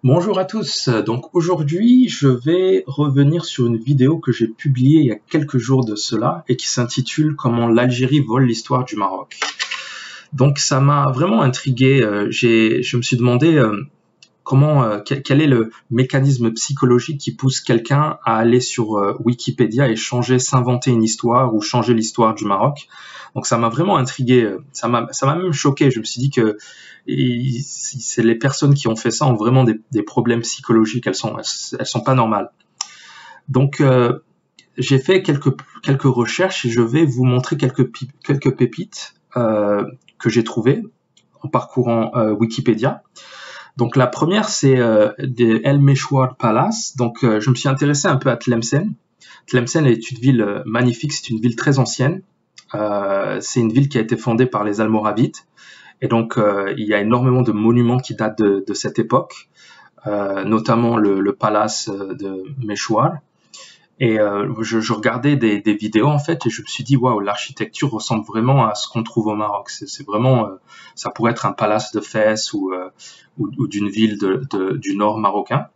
Bonjour à tous, donc aujourd'hui je vais revenir sur une vidéo que j'ai publiée il y a quelques jours de cela et qui s'intitule Comment l'Algérie vole l'histoire du Maroc. Donc ça m'a vraiment intrigué, je me suis demandé quel est le mécanisme psychologique qui pousse quelqu'un à aller sur Wikipédia et s'inventer une histoire ou changer l'histoire du Maroc. Donc ça m'a vraiment intrigué, ça m'a même choqué. Je me suis dit que c'est les personnes qui ont fait ça ont vraiment des problèmes psychologiques. Elles sont pas normales. Donc j'ai fait quelques recherches et je vais vous montrer quelques pépites que j'ai trouvées en parcourant Wikipédia. Donc la première, c'est de El Meshwar Palace. Donc je me suis intéressé un peu à Tlemcen. Tlemcen est une ville magnifique, c'est une ville très ancienne. C'est une ville qui a été fondée par les Almoravides. Et donc il y a énormément de monuments qui datent de cette époque, notamment le palace de Meshwar. Et je regardais des vidéos en fait et je me suis dit waouh, l'architecture ressemble vraiment à ce qu'on trouve au Maroc. C'est vraiment, ça pourrait être un palace de Fès ou d'une ville du nord marocain.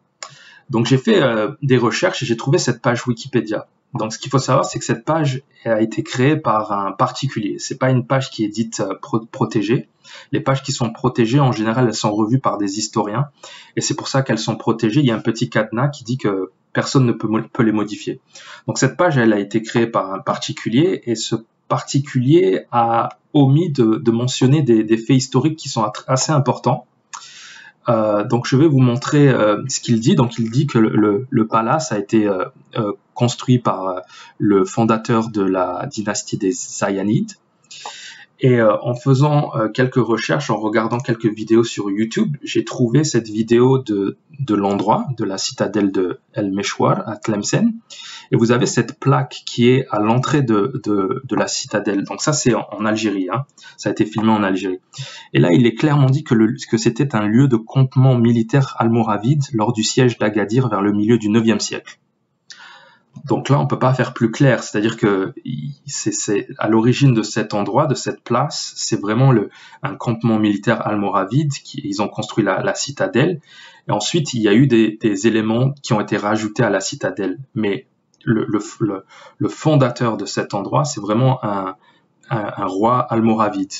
Donc j'ai fait des recherches et j'ai trouvé cette page Wikipédia. Donc ce qu'il faut savoir, c'est que cette page a été créée par un particulier. C'est pas une page qui est dite protégée. Les pages qui sont protégées, en général, elles sont revues par des historiens. Et c'est pour ça qu'elles sont protégées. Il y a un petit cadenas qui dit que personne ne peut les modifier. Donc cette page, elle a été créée par un particulier. Et ce particulier a omis de mentionner des faits historiques qui sont assez importants. Donc je vais vous montrer ce qu'il dit. Donc il dit que le palace a été construit par le fondateur de la dynastie des Zayanides. Et en faisant quelques recherches, en regardant quelques vidéos sur YouTube, j'ai trouvé cette vidéo de l'endroit, de la citadelle de El Meshwar à Tlemcen. Et vous avez cette plaque qui est à l'entrée de la citadelle. Donc ça, c'est en Algérie. Hein. Ça a été filmé en Algérie. Et là, il est clairement dit que c'était un lieu de campement militaire almoravide lors du siège d'Agadir vers le milieu du 9e siècle. Donc là, on peut pas faire plus clair, c'est-à-dire que c'est à l'origine de cet endroit, de cette place, c'est vraiment un campement militaire almoravide. Ils ont construit la citadelle, et ensuite il y a eu des éléments qui ont été rajoutés à la citadelle. Mais le fondateur de cet endroit, c'est vraiment un roi almoravide.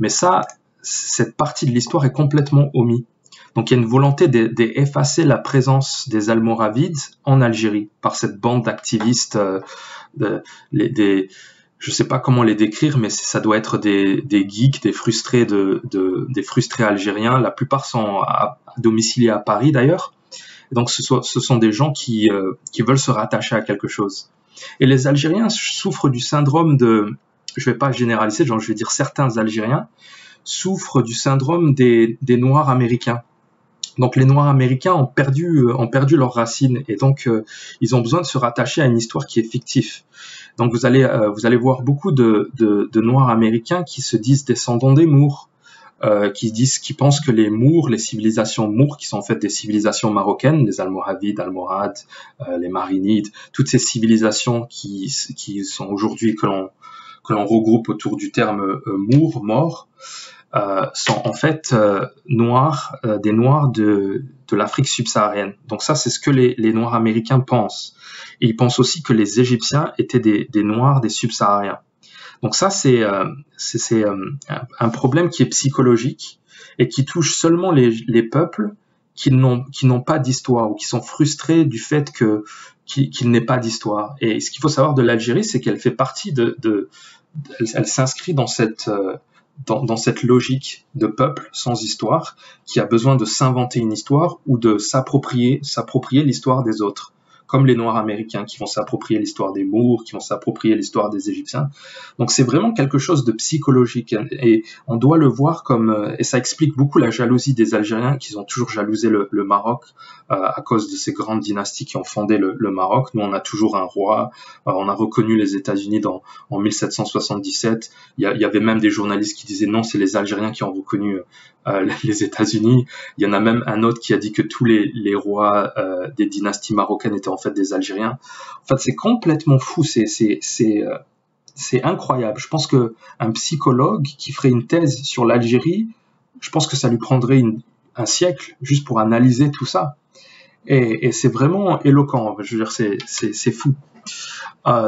Mais ça, cette partie de l'histoire est complètement omise. Donc il y a une volonté d'effacer la présence des Almoravides en Algérie par cette bande d'activistes, je sais pas comment les décrire, mais ça doit être des geeks, des frustrés des frustrés algériens. La plupart sont domiciliés à Paris d'ailleurs. Donc ce sont des gens qui veulent se rattacher à quelque chose. Et les Algériens souffrent du syndrome je vais pas généraliser, je vais dire certains Algériens souffrent du syndrome des Noirs américains. Donc les Noirs américains ont perdu leurs racines et donc ils ont besoin de se rattacher à une histoire qui est fictive. Donc vous allez voir beaucoup de Noirs américains qui se disent descendants des Moors, qui pensent que les civilisations Moors, qui sont en fait des civilisations marocaines, les Almoravides, Almohades, les Marinides, toutes ces civilisations qui sont aujourd'hui que l'on regroupe autour du terme Moor, mort. Sont en fait noirs, des noirs de l'Afrique subsaharienne. Donc ça, c'est ce que les noirs américains pensent. Et ils pensent aussi que les Égyptiens étaient des noirs des subsahariens. Donc ça, c'est un problème qui est psychologique et qui touche seulement les peuples qui n'ont pas d'histoire ou qui sont frustrés du fait qu'il n'ait pas d'histoire. Et ce qu'il faut savoir de l'Algérie, c'est qu'elle fait partie elle s'inscrit dans cette logique de peuple sans histoire qui a besoin de s'inventer une histoire ou de s'approprier l'histoire des autres, comme les Noirs américains qui vont s'approprier l'histoire des Moors, qui vont s'approprier l'histoire des Égyptiens. Donc c'est vraiment quelque chose de psychologique et on doit le voir comme, et ça explique beaucoup la jalousie des Algériens qui ont toujours jalousé le Maroc à cause de ces grandes dynasties qui ont fondé le Maroc. Nous, on a toujours un roi, on a reconnu les États-Unis en 1777. Il y avait même des journalistes qui disaient non, c'est les Algériens qui ont reconnu les États-Unis. Il y en a même un autre qui a dit que tous les rois des dynasties marocaines étaient en fait des Algériens. En fait, c'est complètement fou. C'est incroyable. Je pense que un psychologue qui ferait une thèse sur l'Algérie, je pense que ça lui prendrait un siècle juste pour analyser tout ça. Et c'est vraiment éloquent, je veux dire, c'est fou.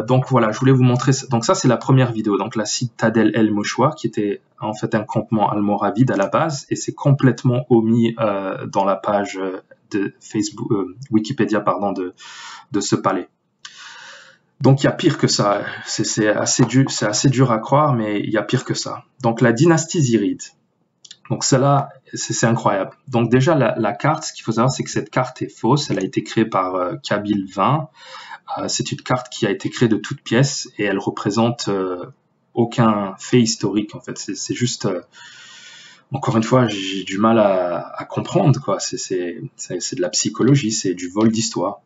Donc voilà, je voulais vous montrer. Donc ça, c'est la première vidéo. Donc la citadelle El Mouchoir, qui était en fait un campement almoravide à la base, et c'est complètement omis dans la page de Facebook, Wikipédia, pardon, de ce palais. Donc il y a pire que ça. C'est assez dur à croire, mais il y a pire que ça. Donc la dynastie ziride. Donc celle-là, c'est incroyable. Donc déjà la carte, ce qu'il faut savoir, c'est que cette carte est fausse. Elle a été créée par Kabil 20. C'est une carte qui a été créée de toutes pièces et elle représente aucun fait historique en fait. C'est juste, encore une fois, j'ai du mal à comprendre quoi. C'est de la psychologie, c'est du vol d'histoire.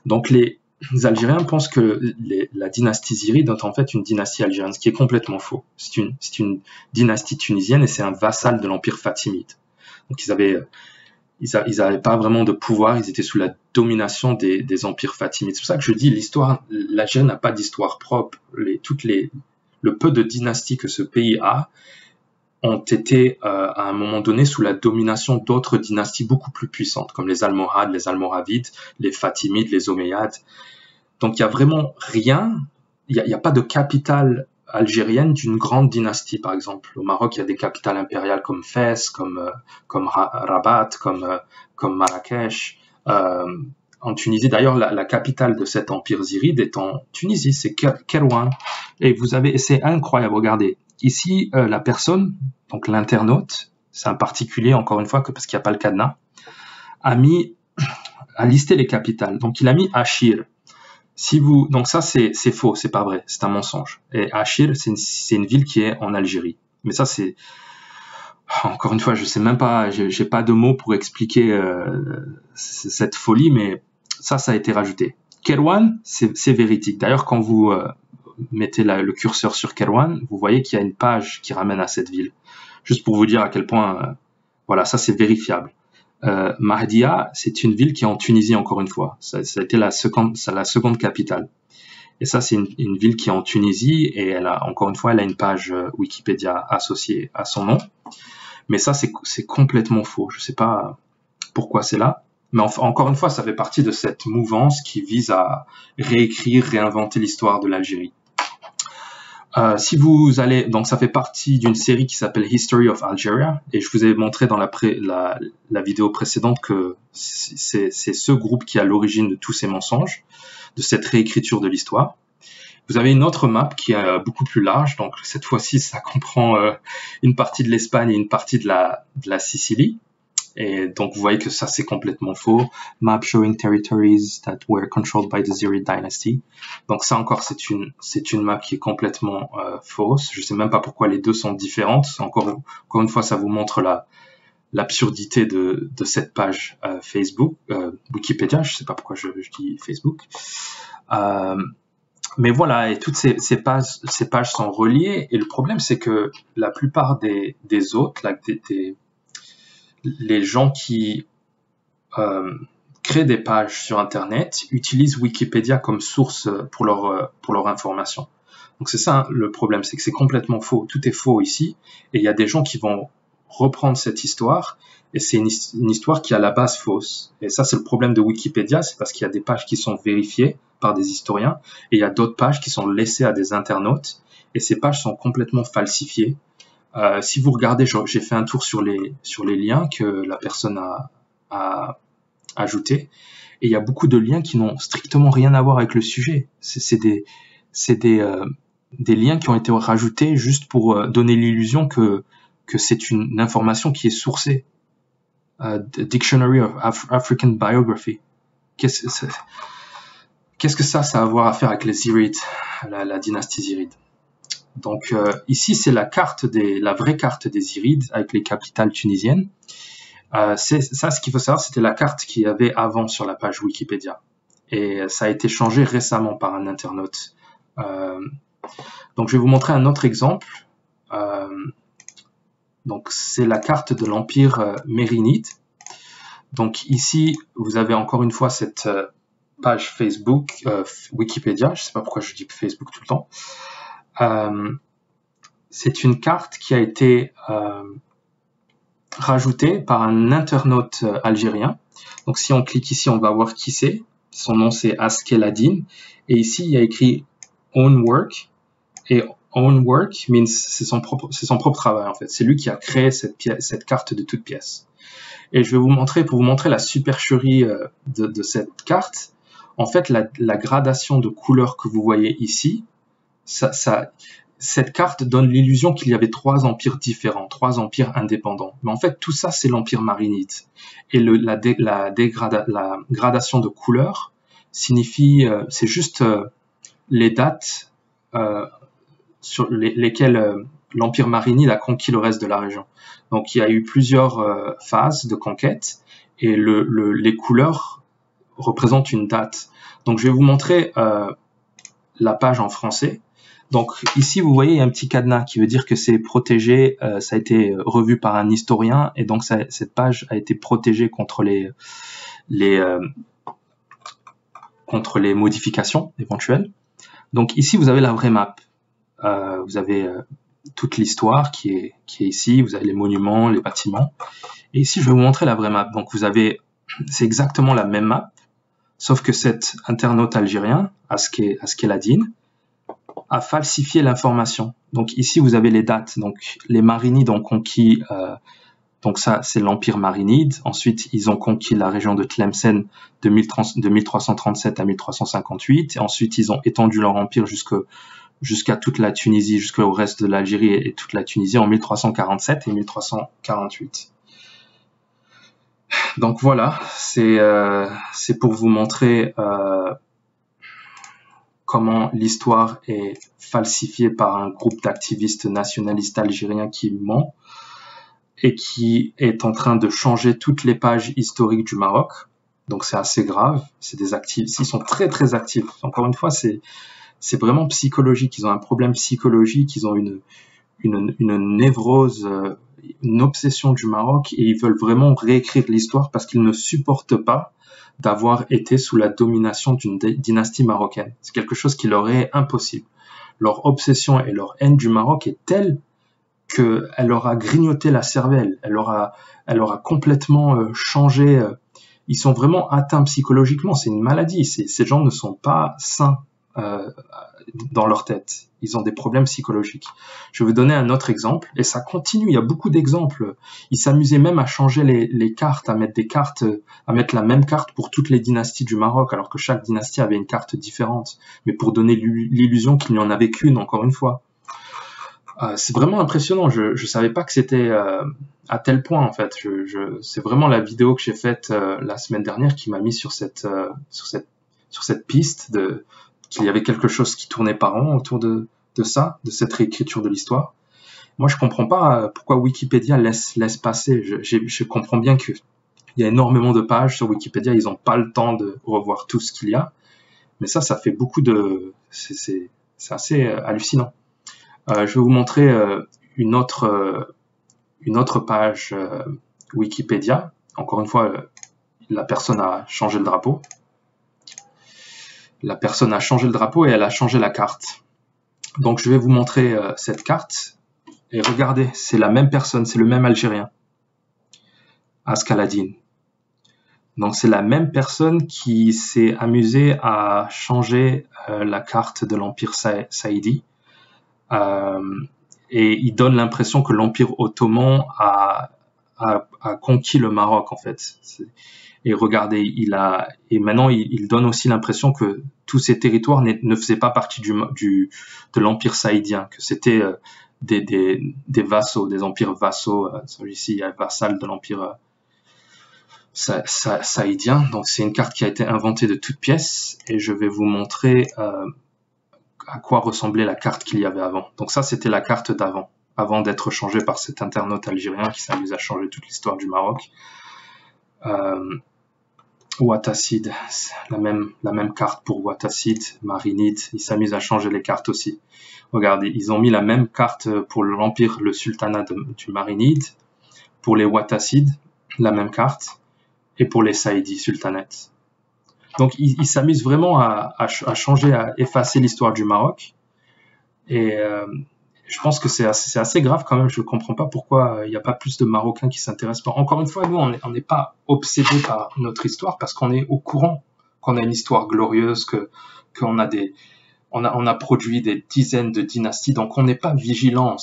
Donc les Algériens pensent que la dynastie ziride est en fait une dynastie algérienne, ce qui est complètement faux. C'est une dynastie tunisienne et c'est un vassal de l'empire fatimide. Donc ils n'avaient pas vraiment de pouvoir, ils étaient sous la domination des empires fatimides. C'est pour ça que je dis l'Algérie n'a pas d'histoire propre. Le peu de dynasties que ce pays a ont été à un moment donné sous la domination d'autres dynasties beaucoup plus puissantes, comme les Almohades, les Almoravides, les Fatimides, les Omeyyades. Donc il y a vraiment rien, il y a pas de capitale algérienne d'une grande dynastie, par exemple. Au Maroc, il y a des capitales impériales comme Fès, comme Rabat, comme Marrakech. En Tunisie, d'ailleurs, la capitale de cet empire ziride est en Tunisie, c'est Kerouan. Et c'est incroyable, regardez. Ici, la personne, donc l'internaute, c'est un particulier, encore une fois, parce qu'il n'y a pas le cadenas, a listé les capitales. Donc il a mis Achir. Donc ça c'est faux, c'est pas vrai, c'est un mensonge. Et Achir, c'est une ville qui est en Algérie. Mais ça c'est, encore une fois, je sais même pas, j'ai pas de mots pour expliquer cette folie, mais ça a été rajouté. Kerouan, c'est véridique. D'ailleurs, quand vous mettez le curseur sur Kerouan, vous voyez qu'il y a une page qui ramène à cette ville. Juste pour vous dire à quel point, voilà, ça c'est vérifiable. Mahdia, c'est une ville qui est en Tunisie encore une fois. Ça a été la seconde capitale. Et ça, c'est une ville qui est en Tunisie et encore une fois, elle a une page Wikipédia associée à son nom. Mais ça, c'est complètement faux. Je sais pas pourquoi c'est là. Mais encore une fois, ça fait partie de cette mouvance qui vise à réinventer l'histoire de l'Algérie. Si vous allez, donc ça fait partie d'une série qui s'appelle History of Algeria, et je vous ai montré dans la vidéo précédente que c'est ce groupe qui est à l'origine de tous ces mensonges, de cette réécriture de l'histoire. Vous avez une autre map qui est beaucoup plus large, donc cette fois-ci ça comprend une partie de l'Espagne et une partie de la Sicile. Et donc vous voyez que ça c'est complètement faux. Map showing territories that were controlled by the Zirid dynasty. Donc ça encore c'est une map qui est complètement fausse. Je sais même pas pourquoi les deux sont différentes. Encore une fois ça vous montre l'absurdité de cette page Facebook, Wikipédia. Je sais pas pourquoi je dis Facebook. Mais voilà, et toutes ces pages sont reliées. Et le problème c'est que la plupart des autres, les gens qui créent des pages sur Internet utilisent Wikipédia comme source pour leur information. Donc c'est ça le problème, c'est que c'est complètement faux. Tout est faux ici, et il y a des gens qui vont reprendre cette histoire, et c'est une histoire qui est à la base fausse. Et ça, c'est le problème de Wikipédia, c'est parce qu'il y a des pages qui sont vérifiées par des historiens, et il y a d'autres pages qui sont laissées à des internautes, et ces pages sont complètement falsifiées. Si vous regardez, j'ai fait un tour sur les liens que la personne a ajoutés, et il y a beaucoup de liens qui n'ont strictement rien à voir avec le sujet. C'est des liens qui ont été rajoutés juste pour donner l'illusion que c'est une information qui est sourcée. Dictionary of African Biography. Qu'est-ce que ça a à voir à faire avec les Zirides, la dynastie Ziride? Donc ici c'est la vraie carte des Zirides avec les capitales tunisiennes. Ce qu'il faut savoir, c'était la carte qu'il y avait avant sur la page Wikipédia, et ça a été changé récemment par un internaute. Donc je vais vous montrer un autre exemple. Donc c'est la carte de l'empire mérinide. Donc ici vous avez encore une fois cette page Facebook, Wikipédia. Je sais pas pourquoi je dis Facebook tout le temps. C'est une carte qui a été rajouté par un internaute algérien. Donc si on clique ici, on va voir qui c'est. Son nom c'est Askeladine. Et ici, il y a écrit Own Work. Et Own Work means c'est son propre travail en fait. C'est lui qui a créé cette carte de toutes pièces. Et je vais vous montrer, pour vous montrer la supercherie de cette carte, en fait la gradation de couleurs que vous voyez ici, cette carte donne l'illusion qu'il y avait 3 empires différents, 3 empires indépendants. Mais en fait, tout ça, c'est l'empire marinide. Et la gradation de couleurs signifie, c'est juste les dates sur lesquelles l'empire marinide a conquis le reste de la région. Donc, il y a eu plusieurs phases de conquête et les couleurs représentent une date. Donc, je vais vous montrer la page en français. Donc ici, vous voyez, il y a un petit cadenas qui veut dire que c'est protégé, ça a été revu par un historien et donc cette page a été protégée contre contre les modifications éventuelles. Donc ici, vous avez la vraie map. Vous avez toute l'histoire qui est ici, vous avez les monuments, les bâtiments. Et ici, je vais vous montrer la vraie map. Donc vous avez, c'est exactement la même map, sauf que cet internaute algérien, Askeladine, a falsifié l'information. Donc ici, vous avez les dates. Donc les Marinides ont conquis, donc ça c'est l'Empire Marinide. Ensuite, ils ont conquis la région de Tlemcen de 1337 à 1358. Et ensuite, ils ont étendu leur empire jusqu'à toute la Tunisie, jusqu'au reste de l'Algérie et toute la Tunisie en 1347 et 1348. Donc voilà, c'est pour vous montrer comment l'histoire est falsifiée par un groupe d'activistes nationalistes algériens qui ment et qui est en train de changer toutes les pages historiques du Maroc. Donc c'est assez grave, c'est des actifs, ils sont très très actifs. Encore une fois, c'est vraiment psychologique, ils ont un problème psychologique, ils ont une névrose, une obsession du Maroc et ils veulent vraiment réécrire l'histoire parce qu'ils ne supportent pas d'avoir été sous la domination d'une dynastie marocaine. C'est quelque chose qui leur est impossible. Leur obsession et leur haine du Maroc est telle qu'elle leur a grignoté la cervelle, elle leur a complètement changé. Ils sont vraiment atteints psychologiquement, c'est une maladie. Ces gens ne sont pas sains dans leur tête. Ils ont des problèmes psychologiques. Je vais vous donner un autre exemple, et ça continue, il y a beaucoup d'exemples. Ils s'amusaient même à changer les cartes, à mettre la même carte pour toutes les dynasties du Maroc, alors que chaque dynastie avait une carte différente, mais pour donner l'illusion qu'il n'y en avait qu'une, encore une fois. C'est vraiment impressionnant, je savais pas que c'était à tel point, en fait. C'est vraiment la vidéo que j'ai faite la semaine dernière qui m'a mis sur cette piste qu'il y avait quelque chose qui tournait par rond autour de ça, de cette réécriture de l'histoire. Moi, je comprends pas pourquoi Wikipédia laisse passer. Je comprends bien qu'il y a énormément de pages sur Wikipédia, ils n'ont pas le temps de revoir tout ce qu'il y a. Mais ça fait beaucoup de... C'est assez hallucinant. Je vais vous montrer une autre page Wikipédia. Encore une fois, la personne a changé le drapeau. La personne a changé le drapeau et elle a changé la carte. Donc je vais vous montrer cette carte. Et regardez, c'est la même personne, c'est le même Algérien. Askeladine. Donc c'est la même personne qui s'est amusée à changer la carte de l'Empire saïdi. Et il donne l'impression que l'Empire ottoman a conquis le Maroc, en fait. Et regardez, et maintenant il donne aussi l'impression que tous ces territoires ne faisaient pas partie de l'Empire saïdien, que c'était des vassaux, des empires vassaux. Ici, il y a vassal de l'Empire saïdien. Donc c'est une carte qui a été inventée de toutes pièces, et je vais vous montrer à quoi ressemblait la carte qu'il y avait avant. Donc ça, c'était la carte d'avant, avant d'être changée par cet internaute algérien qui s'amuse à changer toute l'histoire du Maroc. Ouattacide, la même carte pour Ouattacide, Marinide, ils s'amusent à changer les cartes aussi. Regardez, ils ont mis la même carte pour l'Empire, le sultanat du Marinide, pour les Ouattacides, la même carte, et pour les Saïdis, sultanettes. Donc ils s'amusent vraiment à changer, à effacer l'histoire du Maroc. Et je pense que c'est assez grave quand même. Je ne comprends pas pourquoi il n'y a pas plus de Marocains qui s'intéressent pas. Encore une fois, nous, on n'est pas obsédés par notre histoire parce qu'on est au courant qu'on a une histoire glorieuse, qu'on a on a produit des dizaines de dynasties, donc on n'est pas vigilant.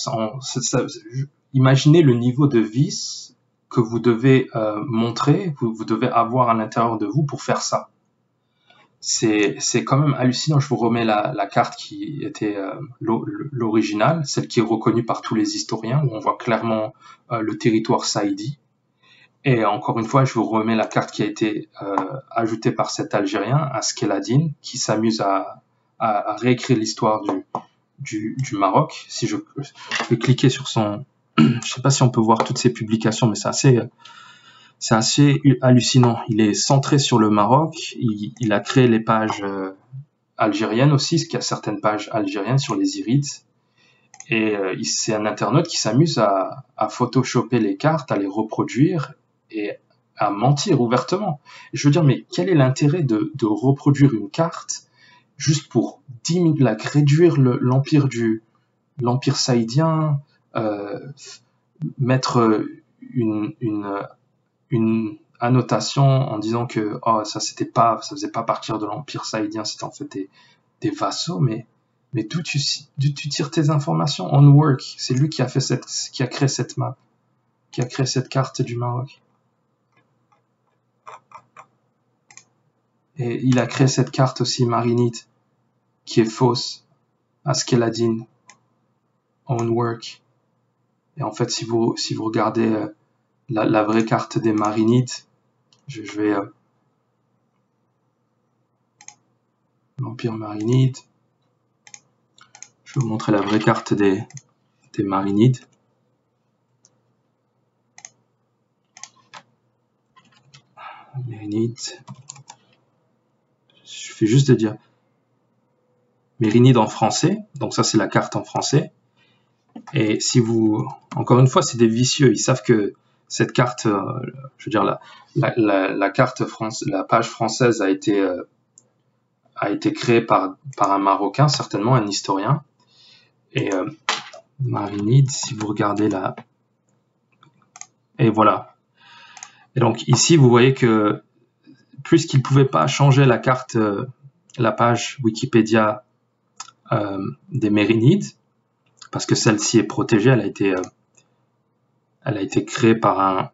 Imaginez le niveau de vice que vous devez montrer, vous devez avoir à l'intérieur de vous pour faire ça. C'est quand même hallucinant. Je vous remets la carte qui était l'original, celle qui est reconnue par tous les historiens, où on voit clairement le territoire saïdi. Et encore une fois, je vous remets la carte qui a été ajoutée par cet Algérien, Askeladine, qui s'amuse à réécrire l'histoire du Maroc. Si je vais cliquer sur son... Je sais pas si on peut voir toutes ses publications, mais c'est assez hallucinant. Il est centré sur le Maroc. Il a créé les pages algériennes aussi, parce qu'il y a certaines pages algériennes sur les Irides. Et c'est un internaute qui s'amuse à photoshopper les cartes, à les reproduire et à mentir ouvertement. Et je veux dire, mais quel est l'intérêt de reproduire une carte juste pour réduire l'empire saïdien, mettre une annotation en disant que ça faisait pas partir de l'empire saïdien, c'était en fait des vassaux, mais d'où tu tires tes informations? Onwork, c'est lui qui a créé cette map, qui a créé cette carte du Maroc. Et il a créé cette carte aussi marinide, qui est fausse, Askeladine, Onwork. Et en fait, si vous regardez la vraie carte des marinides, je vais l'Empire marinide. Je vais vous montrer la vraie carte des marinides. Mérinides. Je fais juste de dire Mérinides en français. Donc ça, c'est la carte en français. Et si encore une fois, c'est des vicieux. Ils savent que cette carte, je veux dire, la carte la page française a été créée par un Marocain, certainement un historien. Et Marinide, si vous regardez là, et voilà. Et donc ici, vous voyez que puisqu'il ne pouvait pas changer la carte, la page Wikipédia des Mérinides, parce que celle-ci est protégée, elle a été créée par un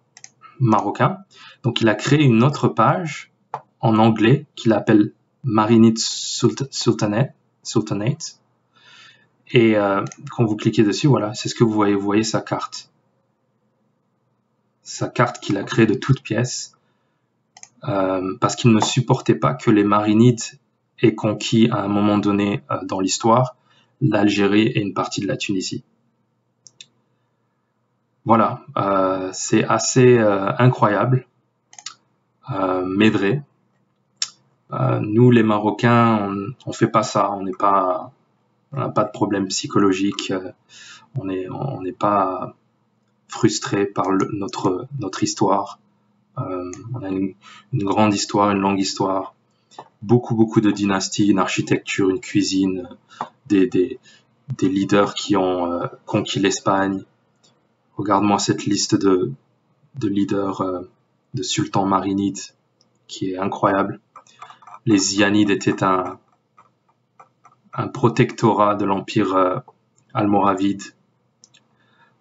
Marocain. Donc il a créé une autre page en anglais qu'il appelle Marinid Sultanate. Et quand vous cliquez dessus, voilà, c'est ce que vous voyez. Vous voyez sa carte. Sa carte qu'il a créée de toutes pièces. Parce qu'il ne supportait pas que les Marinides aient conquis à un moment donné dans l'histoire l'Algérie et une partie de la Tunisie. Voilà, c'est assez incroyable, mais vrai. Nous, les Marocains, on fait pas ça. On n'a pas de problème psychologique. On n'est pas frustré par notre histoire. On a une grande histoire, une longue histoire. Beaucoup de dynasties, une architecture, une cuisine, des leaders qui ont conquis l'Espagne. Regarde-moi cette liste de leaders de sultans marinides qui est incroyable. Les Zianides étaient un protectorat de l'empire almoravide.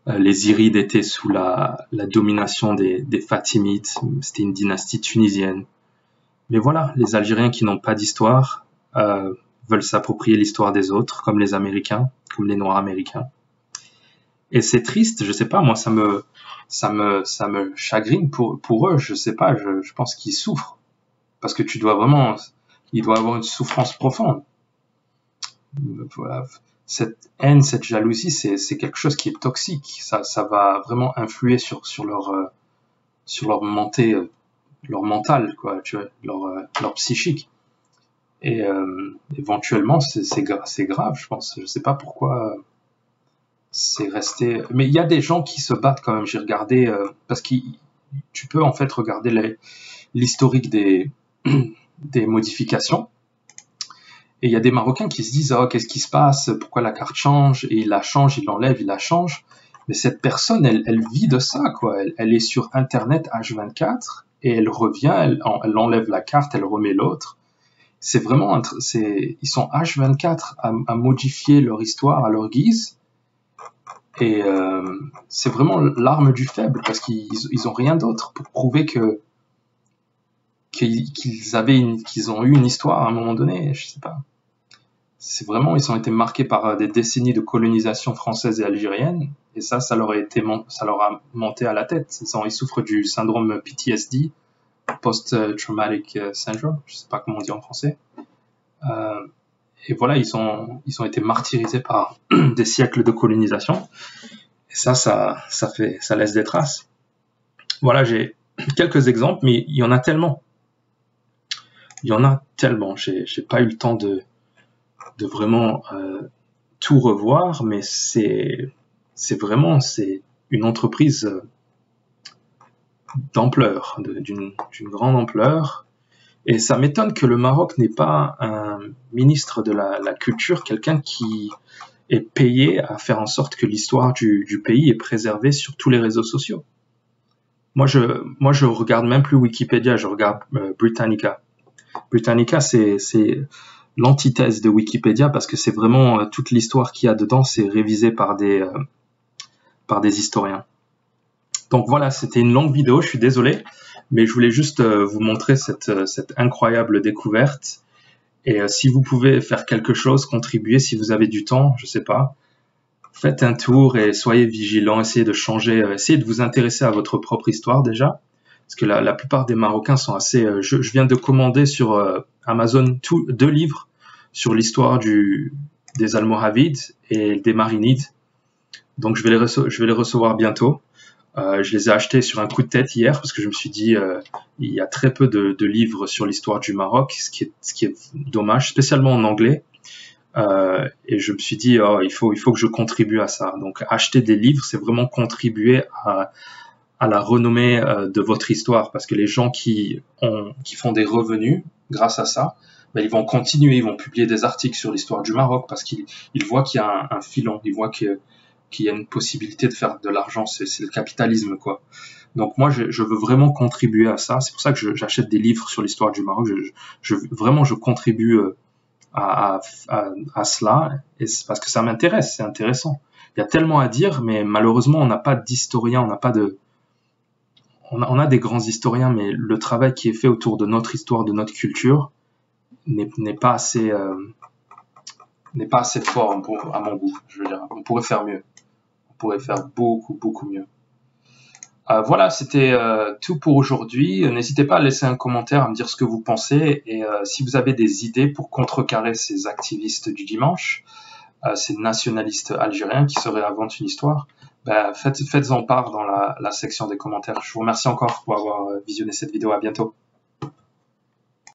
Les Irides étaient sous la domination des Fatimides. C'était une dynastie tunisienne. Mais voilà, les Algériens qui n'ont pas d'histoire veulent s'approprier l'histoire des autres, comme les Américains, comme les Noirs américains. Et c'est triste, je sais pas, moi ça me chagrine pour eux, je sais pas, je pense qu'ils souffrent. Parce que il doit avoir une souffrance profonde. Voilà. Cette haine, cette jalousie, c'est quelque chose qui est toxique. Ça va vraiment influer sur leur mental, quoi, tu vois, leur psychique. Et éventuellement, c'est grave, je pense. Je sais pas pourquoi c'est resté. Mais il y a des gens qui se battent quand même. J'ai regardé parce que tu peux en fait regarder l'historique des modifications. Et il y a des Marocains qui se disent, oh, qu'est-ce qui se passe? Pourquoi la carte change? Et il la change, il l'enlève, il la change. Mais cette personne, elle vit de ça, quoi. Elle est sur Internet H24 et elle revient, elle enlève la carte, elle remet l'autre. C'est vraiment, ils sont H24 à modifier leur histoire à leur guise. Et c'est vraiment l'arme du faible parce qu'ils ont rien d'autre pour prouver qu'ils ont eu une histoire à un moment donné. Je sais pas. C'est vraiment, ils ont été marqués par des décennies de colonisation française et algérienne, et ça leur a monté à la tête. Ils souffrent du syndrome PTSD, Post-Traumatic Syndrome, je sais pas comment on dit en français. Et voilà, ils ont été martyrisés par des siècles de colonisation, et ça laisse des traces. Voilà, j'ai quelques exemples, mais il y en a tellement. J'ai pas eu le temps de vraiment tout revoir, mais c'est une entreprise d'ampleur, d'une grande ampleur, et ça m'étonne que le Maroc n'ait pas un ministre de la culture, quelqu'un qui est payé à faire en sorte que l'histoire du pays est préservée sur tous les réseaux sociaux. Moi je regarde même plus Wikipédia, je regarde Britannica. Britannica, c'est l'antithèse de Wikipédia parce que c'est vraiment toute l'histoire qu'il y a dedans, c'est révisé par des historiens. Donc voilà, c'était une longue vidéo, je suis désolé, mais je voulais juste vous montrer cette incroyable découverte. Et si vous pouvez faire quelque chose, contribuer, si vous avez du temps, je sais pas, faites un tour et soyez vigilants, essayez de changer, essayez de vous intéresser à votre propre histoire déjà. Parce que la plupart des Marocains sont assez... je viens de commander sur Amazon 2 livres sur l'histoire des Almoravides et des Marinides. Donc je vais les recevoir bientôt. Je les ai achetés sur un coup de tête hier parce que je me suis dit il y a très peu de livres sur l'histoire du Maroc, ce qui est dommage, spécialement en anglais. Et je me suis dit il faut que je contribue à ça. Donc acheter des livres, c'est vraiment contribuer à la renommée de votre histoire, parce que les gens qui font des revenus grâce à ça, ben, ils vont continuer, ils vont publier des articles sur l'histoire du Maroc parce qu'ils voient qu'il y a un filon, ils voient qu'il y a une possibilité de faire de l'argent, c'est le capitalisme, quoi. Donc moi, je veux vraiment contribuer à ça. C'est pour ça que j'achète des livres sur l'histoire du Maroc. Vraiment, je contribue à cela, et c'est parce que ça m'intéresse, c'est intéressant. Il y a tellement à dire, mais malheureusement, on n'a pas d'historien, on a des grands historiens, mais le travail qui est fait autour de notre histoire, de notre culture, n'est pas assez fort à mon goût. Je veux dire, on pourrait faire mieux. On pourrait faire beaucoup, beaucoup mieux. Voilà, c'était tout pour aujourd'hui. N'hésitez pas à laisser un commentaire, à me dire ce que vous pensez, et si vous avez des idées pour contrecarrer ces activistes du dimanche, ces nationalistes algériens qui seraient inventent une histoire, faites-en part dans la section des commentaires. Je vous remercie encore pour avoir visionné cette vidéo. À bientôt.